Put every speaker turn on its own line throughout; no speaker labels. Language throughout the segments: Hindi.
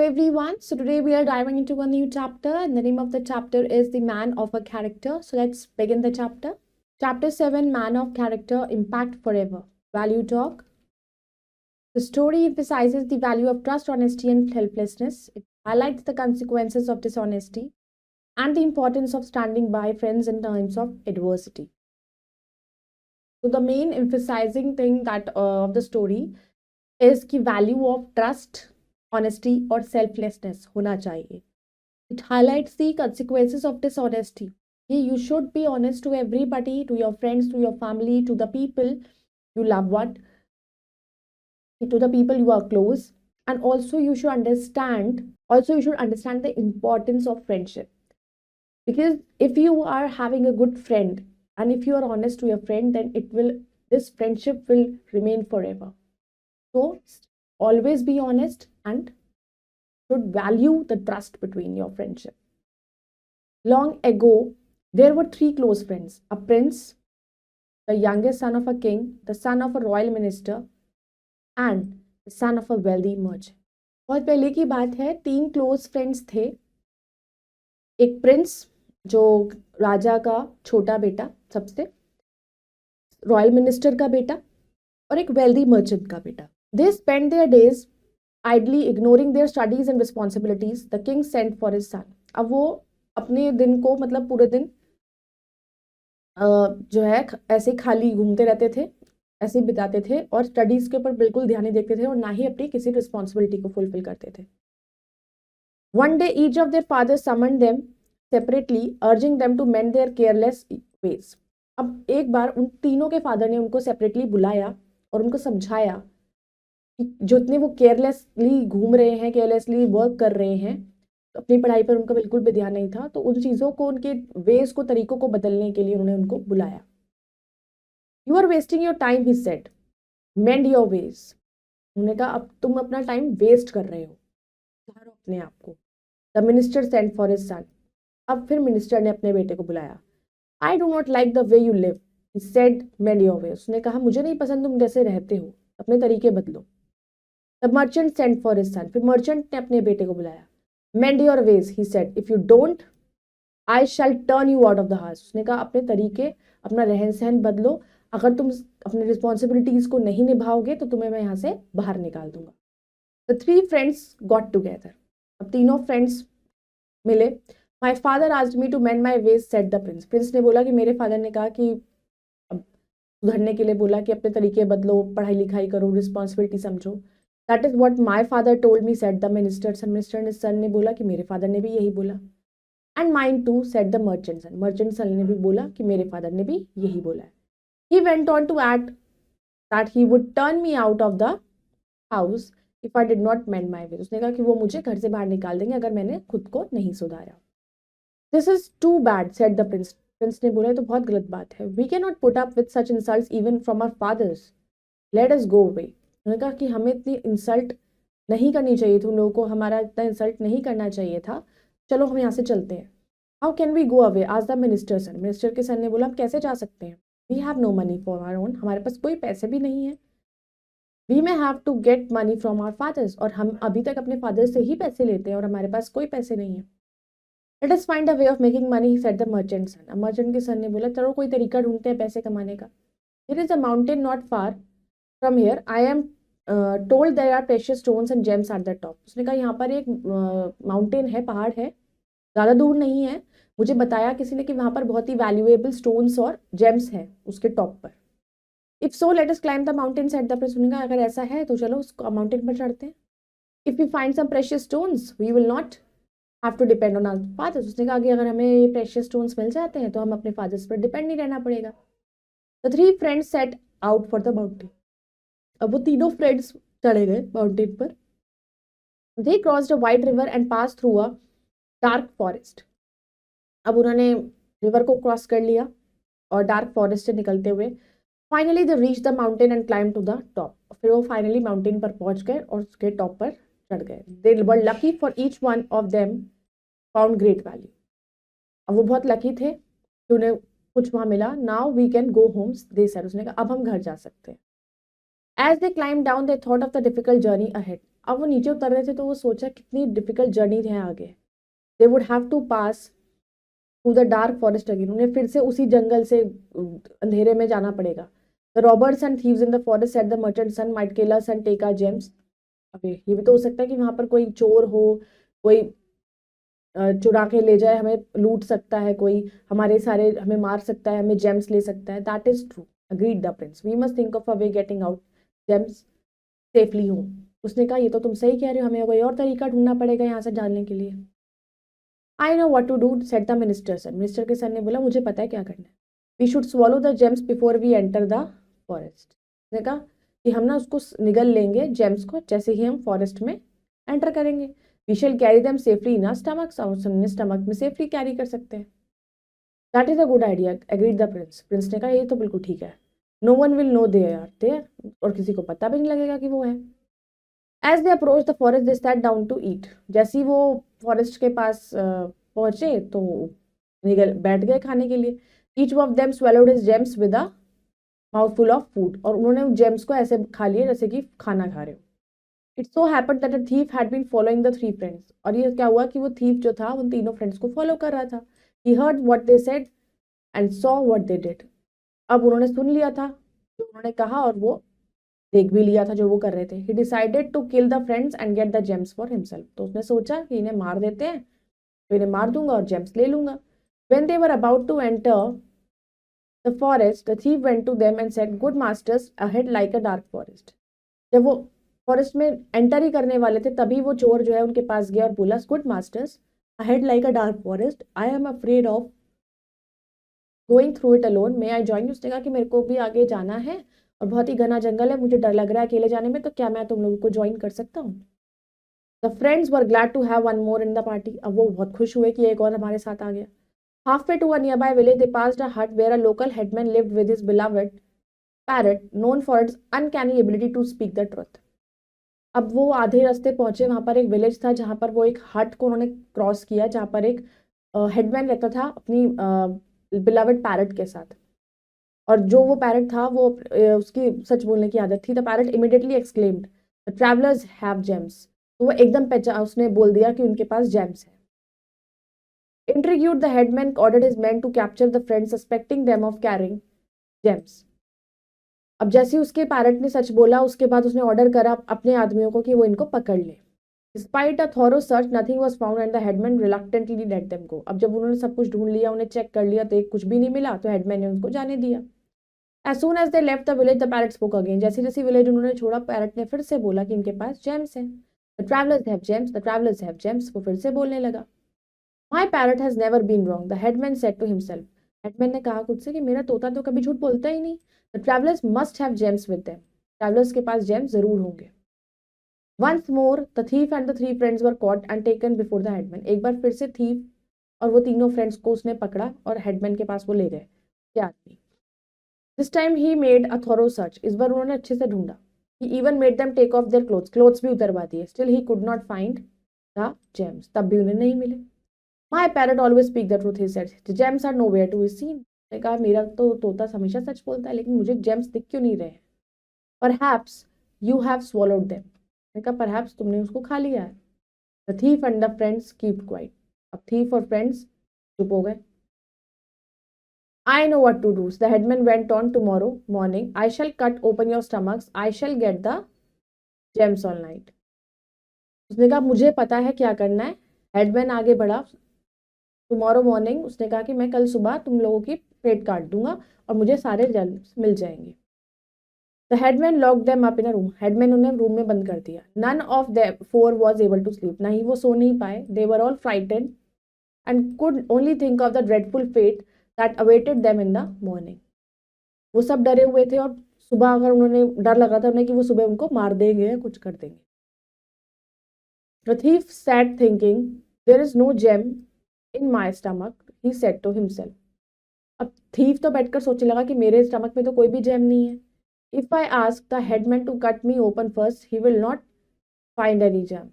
everyone. So today we are diving into a new chapter, and the name of the chapter is The Man of a Character. So let's begin the chapter. Chapter 7, Man of Character, Impact Forever. Value Talk. The story emphasizes the value of trust, honesty, and selflessness. It highlights the consequences of dishonesty and the importance of standing by friends in times of adversity. So the main emphasizing thing that of the story is the value of trust, honesty और selflessness होना चाहिए. It highlights the consequences of dishonesty. You should be honest to everybody, to your friends, to your family, to the people you love, to the people you are close, and also you should understand. Also, you should understand the importance of friendship, because if you are having a good friend and if you are honest to your friend, then this friendship will remain forever. So always be honest and should value the trust between your friendship. Long ago, there were three close friends: a prince, the youngest son of a king, the son of a royal minister, and the son of a wealthy merchant. बहुत पहले की बात है, तीन क्लोज फ्रेंड्स थे. एक प्रिंस जो राजा का छोटा बेटा, सबसे रॉयल मिनिस्टर का बेटा, और एक वेल्दी मर्चेंट का बेटा. They spent their days idly ignoring their studies and responsibilities. The king sent for his son. अब वो अपने दिन को मतलब पूरे दिन जो है ऐसे खाली घूमते रहते थे, ऐसे बिताते थे और स्टडीज के ऊपर बिल्कुल ध्यान नहीं देते थे और ना ही अपनी किसी रिस्पॉन्सिबिलिटी को फुलफिल करते थे. One day each of their fathers summoned them separately, urging them to mend their careless ways. अब एक बार उन तीनों के फादर ने उनको सेपरेटली बुलाया और उनको समझाया जितने वो केयरलेसली घूम रहे हैं, केयरलेसली वर्क कर रहे हैं, तो अपनी पढ़ाई पर उनका बिल्कुल भी ध्यान नहीं था. तो उन चीज़ों को, उनके वेज को, तरीकों को बदलने के लिए उन्होंने उनको बुलाया. You are wasting your time, he said, mend your ways. उन्होंने कहा अब तुम अपना टाइम वेस्ट कर रहे हो, सुधारो अपने आप को. The minister sent for his son. अब फिर मिनिस्टर ने अपने बेटे को बुलाया. I do not like the way you live, he said, mend your veg. उसने कहा मुझे नहीं पसंद तुम जैसे रहते हो, अपने तरीके बदलो. The merchant sent for his son. फिर मर्चेंट ने अपने बेटे को बुलाया. Mend your ways, he said. If you don't, I shall turn you out of the house. उसने कहा अपने तरीके, अपना रहन सहन बदलो. अगर तुम अपनी रिस्पॉन्सिबिलिटीज को नहीं निभाओगे तो तुम्हें मैं यहाँ से बाहर निकाल दूंगा. The three friends got together. अब तीनों फ्रेंड्स मिले. My father asked me to mend my ways, said the prince. Prince ने बोला कि मेरे फादर ने कहा कि सुधरने के लिए बोला कि अपने तरीके बदलो, पढ़ाई लिखाई करो, रिस्पॉन्सिबिलिटी समझो. That is what my father told me, said the minister. Minister ने सन ने बोला कि मेरे फादर ने भी यही बोला. And mine too, said the merchant son. Merchant son ने भी बोला कि मेरे फादर ने भी यही बोला है. He went on to add that he would turn me out of the house if I did not mend my ways. उसने कहा कि वो मुझे घर से बाहर निकाल देंगे अगर मैंने खुद को नहीं सुधारा. This is too bad, said the prince. Prince ने बोला तो बहुत गलत बात है. We cannot put up with such insults even from our fathers. Let us go away. उन्होंने कहा कि हमें इतनी इंसल्ट नहीं करनी चाहिए थी, उन लोगों को हमारा इतना इंसल्ट नहीं करना चाहिए था. चलो हम यहाँ से चलते हैं. How can we go away, आज द मिनिस्टर सन. मिनिस्टर के सन ने बोला हम कैसे जा सकते हैं. We have no money for our own. हमारे पास कोई पैसे भी नहीं है. We may have to get money from our fathers. और हम अभी तक अपने फादर से ही पैसे लेते हैं और हमारे पास कोई पैसे नहीं है. Let us find a way of making money, said the merchant son. Merchant के सन ने बोला चलो कोई तरीका ढूंढते हैं पैसे कमाने का. There is a mountain not far from here. I am told there are precious stones and gems at the top. उसने कहा यहाँ पर एक माउंटेन है, पहाड़ है, ज़्यादा दूर नहीं है. मुझे बताया किसी ने कि वहाँ पर बहुत ही वैल्यूएबल स्टोन्स और जेम्स हैं उसके टॉप पर. If so let us climb the mountain, said the Prince. उसने कहा अगर ऐसा है तो चलो उस माउंटेन पर चढ़ते हैं. If we find some precious stones we will not have to depend on our fathers. उसने कहा कि अगर हमें प्रेशियस स्टोन्स मिल जाते हैं तो हम अपने फादर्स पर डिपेंड नहीं रहना पड़ेगा. The three friends set out for the mountain. अब वो तीनों फ्रेंड्स चढ़े गए माउंटेन पर. They crossed a wide river and pass through a dark forest. अब उन्होंने रिवर को क्रॉस कर लिया और डार्क फॉरेस्ट से निकलते हुए finally they reach the mountain and climb to the top. फिर वो फाइनली माउंटेन पर पहुंच गए और उसके टॉप पर चढ़ गए. They were lucky for each one of them found great value. अब वो बहुत लकी थे कि उन्हें कुछ वहाँ मिला. Now we can go home, they said. उसने कहा अब हम घर जा सकते हैं. As they climb down they thought of the difficult journey ahead. अब वो नीचे उतर रहे थे तो वो सोचा कितनी डिफिकल्ट जर्नी है आगे। They would have to pass through the dark forest again, उन्हें फिर से उसी जंगल से अंधेरे में जाना पड़ेगा। The robbers and thieves in the forest said the merchant son might kill us and take our gems. अबे ये भी तो हो सकता है कि वहां पर कोई चोर हो, कोई चुरा के ले जाए, हमें लूट सकता है, कोई हमारे सारे हमें मार सकता है, हमें जेम्स ले सकता है। That is true, agreed the prince, we must think of a way getting out gems safely home. उसने कहा ये तो तुम सही कह रहे हो, हमें कोई और तरीका ढूंढना पड़ेगा यहाँ से जाने के लिए। I know what to do said the minister son. Minister के सन ने बोला मुझे पता है क्या करना है। We should swallow the gems before we enter the forest. उसने कहा कि हम ना उसको निगल लेंगे जेम्स को जैसे ही हम फॉरेस्ट में एंटर करेंगे। We shall carry them safely in our stomachs, और हमने स्टमक में सेफली कैरी कर सकते हैं। That is a good idea, agreed the prince. Prince ने कहा ये तो बिल्कुल ठीक है। No one will know they are there, और किसी को पता भी नहीं लगेगा कि वो है। As they approach the forest they sat down to eat. जैसे ही वो फॉरेस्ट के पास पहुंचे तो निकल बैठ गए खाने के लिए। Each of them swallowed his James with a mouthful of food, और उन्होंने जेम्स को ऐसे खा लिए जैसे कि खाना खा रहे हो। It so happened that a thief had been following the three friends. और ये क्या हुआ कि वो थीफ जो था उन तीनों फ्रेंड्स को फॉलो कर रहा था। He heard what they said and saw what they did. अब उन्होंने सुन लिया था जो उन्होंने कहा और वो देख भी लिया था जो वो कर रहे थे। He decided to kill the friends and get the gems for himself. तो उसने सोचा कि इन्हें मार देते हैं, तो इन्हें मार दूंगा और जेम्स ले लूंगा। When they were about to enter the forest, the thief went to them and said, "Good masters, ahead like a dark forest." जब वो फॉरेस्ट में एंटर ही करने वाले थे तभी वो चोर जो है उनके पास गया और बोला, "Good masters, ahead like a dark forest. I am afraid of going through it alone. May I join you?" उसने कहा कि मेरे को भी आगे जाना है और बहुत ही घना जंगल है, मुझे डर लग रहा है अकेले जाने में, तो क्या मैं तुम लोगों को ज्वाइन कर सकता हूँ? The friends were glad to have one more in the party. अब वो बहुत खुश हुए कि एक और हमारे साथ आ गया। Halfway to a nearby village, they passed a hut where a local headman lived with his beloved parrot, known for its uncanny ability to speak the truth. अब वो आधे रास्ते पहुंचे, वहां पर एक विलेज था जहां पर वो एक हट को उन्होंने क्रॉस किया जहां पर एक हेडमैन रहता था अपनी बिलवेड पैरट के साथ। और जो वो पैरट था वो उसकी सच बोलने की आदत थी। The parrot immediately exclaimed, the travellers have James. तो वो एकदम पहचान उसने बोल दिया कि उनके पास जेम्स है। Intrigued, the headman ordered his men to capture the friends, suspecting them of carrying gems. अब जैसे ही उसके पैरट ने सच बोला उसके बाद उसने ऑर्डर करा अपने आदमियों को कि वो इनको पकड़ ले। Despite a thorough search, nothing was found and the headman reluctantly let them go. अब जब उन्होंने सब कुछ ढूंढ लिया, उन्हें चेक कर लिया तो एक कुछ भी नहीं मिला, तो हेडमैन ने उनको जाने दिया। As soon as they left the village, the parrot spoke again. जैसे जैसे विलेज उन्होंने छोड़ा, पैरट ने फिर से बोला कि इनके पास जेम्स हैं। The travelers have gems, the travelers have gems. वो फिर से बोलने लगा। My parrot has never been wrong, the headman said to himself. Headman ने कहा खुद से कि मेरा तोता तो कभी झूठ बोलता ही नहीं। The travelers must have gems with them. Travelers के पास gems जरूर होंगे। Once more, the thief and the three friends were caught and taken before the headman. एक बार फिर से thief और वो तीनों फ्रेंड्स को उसने पकड़ा और हेडमैन के पास वो ले गए क्या आदमी। This time he made a thorough search. इस बार उन्होंने अच्छे से ढूंढा। He even made them take off their clothes. Clothes भी उतरवा दिए। Still he could not find the gems. तब भी उन्हें नहीं मिले। My parrot always speak the truth, he said. The gems are nowhere to be seen. ने कहा मेरा तो तोता हमेशा सच बोलता है, लेकिन मुझे जेम्स दिख क्यों नहीं रहे? Perhaps you have swallowed them. ने कहा perhaps तुमने उसको खा लिया है। The thief and the friends kept quiet. अब thief और friends चुप हो गए। I know what to do. The headman went on, tomorrow morning I shall cut open your stomachs. I shall get the gems all night. उसने कहा मुझे पता है क्या करना है। हेडमैन आगे बढ़ा। टुमारो मॉर्निंग उसने कहा कि मैं कल सुबह तुम लोगों की पेट काट दूंगा और मुझे सारे जेम्स मिल जाएंगे। The headman lock them up in a room. Headman उन्हें रूम में बंद कर दिया। None of the four was able to sleep. ना ही वो सो नहीं पाए। They were all frightened and could only think of the dreadful fate that awaited them in the morning. वो सब डरे हुए थे और सुबह अगर उन्होंने डर लगा था उन्हें कि वो सुबह उनको मार देंगे या कुछ कर देंगे। The thief sat thinking, there is no gem in my stomach, he said to himself. अब थीफ तो बैठकर सोचने लगा कि मेरे स्टमक में तो कोई भी जेम नहीं है। If I ask the headman to cut me open first, he will not find any gem.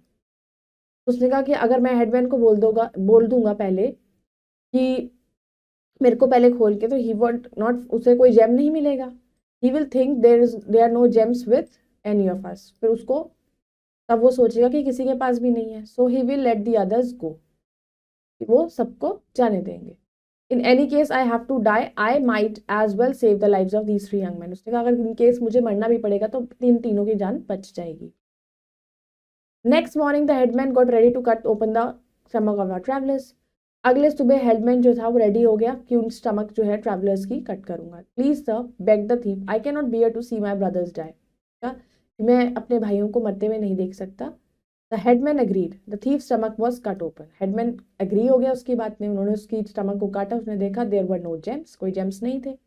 उसने कहा कि अगर मैं हेडमैन को बोल दूंगा पहले कि मेरे को पहले खोल के, तो he would not, उसे कोई जेम नहीं मिलेगा। He will think there are no gems with any of us, फिर उसको तब वो सोचेगा कि किसी के पास भी नहीं है, so he will let the others go, वो सबको जाने देंगे. In any case I have to die, I might as well save the lives of these 3 young men. उसने कहा अगर in case मुझे मरना भी पड़ेगा तो तीनों की जान बच जाएगी. Next morning the headman got ready to cut open the stomach of our travelers. अगले सुबह हेडमैन जो था वो रेडी हो गया कि उन स्टमक जो है ट्रैवलर्स की कट करूंगा. Please sir, beg the thief, I can not bear to see my brothers die. मैं अपने भाइयों को मरते हुए नहीं देख सकता. The headman agreed, the thief stomach was cut open. Headman agree हो गया उसकी बात में, उन्होंने उसकी स्टमक को काटा, उसने देखा देयर वर नो जेम्स, कोई जेम्स नहीं थे.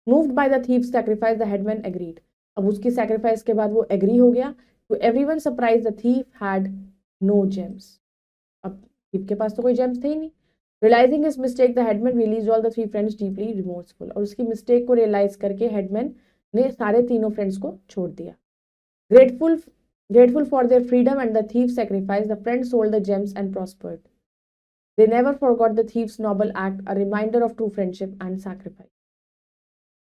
Moved by the thief sacrifice, the headman agreed. अब उसकी सैक्रिफाइस के बाद वो एग्री हो गया. To everyone surprise the thief had no gems. अब थीफ के पास तो कोई जेम्स थे ही नहीं. Realizing his mistake, the headman released all the 3 friends deeply remorseful. और उसकी मिस्टेक को रियलाइज करके हेडमैन ने सारे तीनों फ्रेंड्स को छोड़ दिया. Grateful for their freedom and the thief's sacrifice, the friends sold the gems and prospered. They never forgot the thief's noble act, a reminder of true friendship and sacrifice.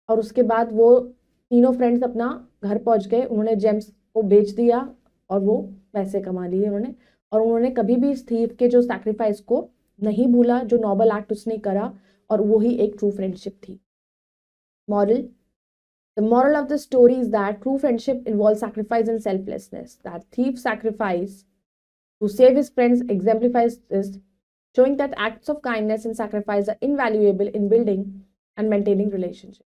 और उसके बाद वो तीनों फ्रेंड्स अपना घर पहुंच गए. उन्होंने जेम्स को बेच दिया और वो पैसे कमा लिए उन्होंने. और उन्होंने कभी भी इस थीफ के जो सैक्रिफाइस को नहीं भूला, जो नोबल एक्ट उसने करा, और वो ही एक ट्रू फ्रेंडशिप थी. Moral, the moral of the story is that true friendship involve sacrifice and selflessness. That thief sacrifice to save his friends exemplifies this, showing that acts of kindness and sacrifice are invaluable in building and maintaining relationship.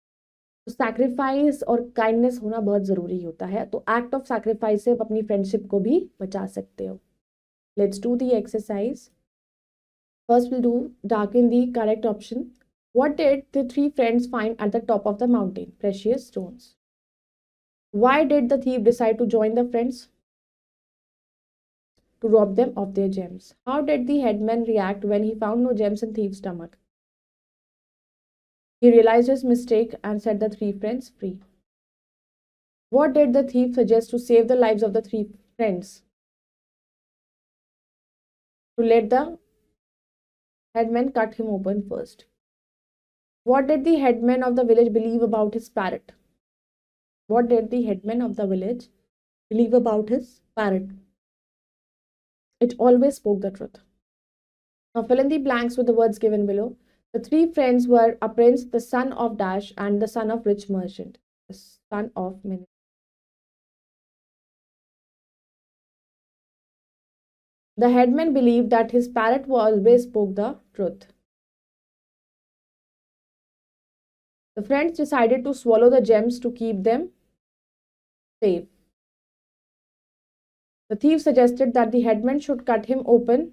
तो सैक्रिफाइस और काइंडनेस होना बहुत जरूरी होता है. तो एक्ट ऑफ सैक्रिफाइस से आप अपनी फ्रेंडशिप को भी बचा सकते हो. Let's do the exercise. First, we'll do darken the correct option. What did the 3 friends find at the top of the mountain? Precious stones. Why did the thief decide to join the friends? To rob them of their gems. How did the headman react when he found no gems in thief's stomach? He realized his mistake and set the 3 friends free. What did the thief suggest to save the lives of the 3 friends? To let the headman cut him open first. What did the headman of the village believe about his parrot? What did the headman of the village believe about his parrot? It always spoke the truth. Now fill in the blanks with the words given below. The 3 friends were a prince, the son of Dash, and the son of rich merchant, the son of minister. The headman believed that his parrot always spoke the truth. The friends decided to swallow the gems to keep them safe. The thief suggested that the headman should cut him open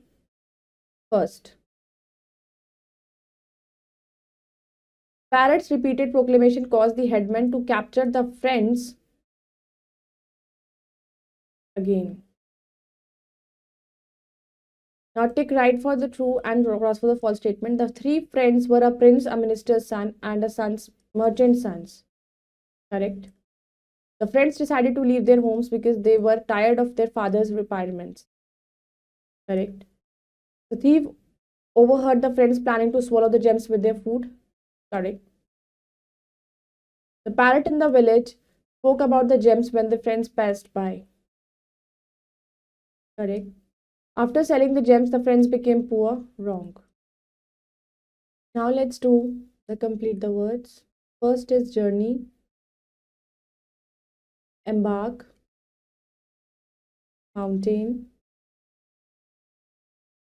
first. Parrot's repeated proclamation caused the headman to capture the friends again. Now tick right for the true and cross for the false statement. The 3 friends were a prince, a minister's son, and a son's merchant's sons. Correct. The friends decided to leave their homes because they were tired of their father's requirements. Correct. The thief overheard the friends planning to swallow the gems with their food. Correct. The parrot in the village spoke about the gems when the friends passed by. Correct. After selling the gems, the friends became poor. Wrong. Now let's do the complete the words. First is journey, embark, mountain,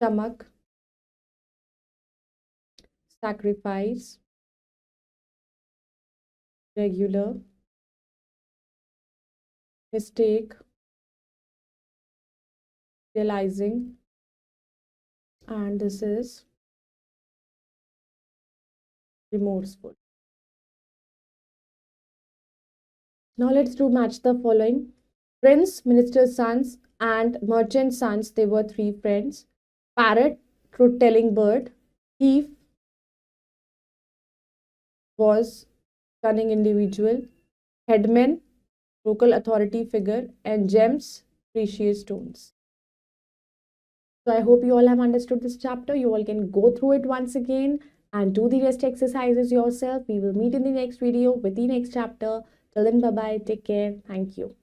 stomach, sacrifice, regular, mistake, realizing, and this is remorseful. Now let's do match the following. Prince, minister's sons, and merchant's sons, they were 3 friends. Parrot, truth-telling bird. Thief was cunning individual. Headman, local authority figure. And gems, precious stones. So I hope you all have understood this chapter. You all can go through it once again and do the rest exercises yourself. We will meet in the next video with the next chapter. Till then, bye-bye. Take care. Thank you.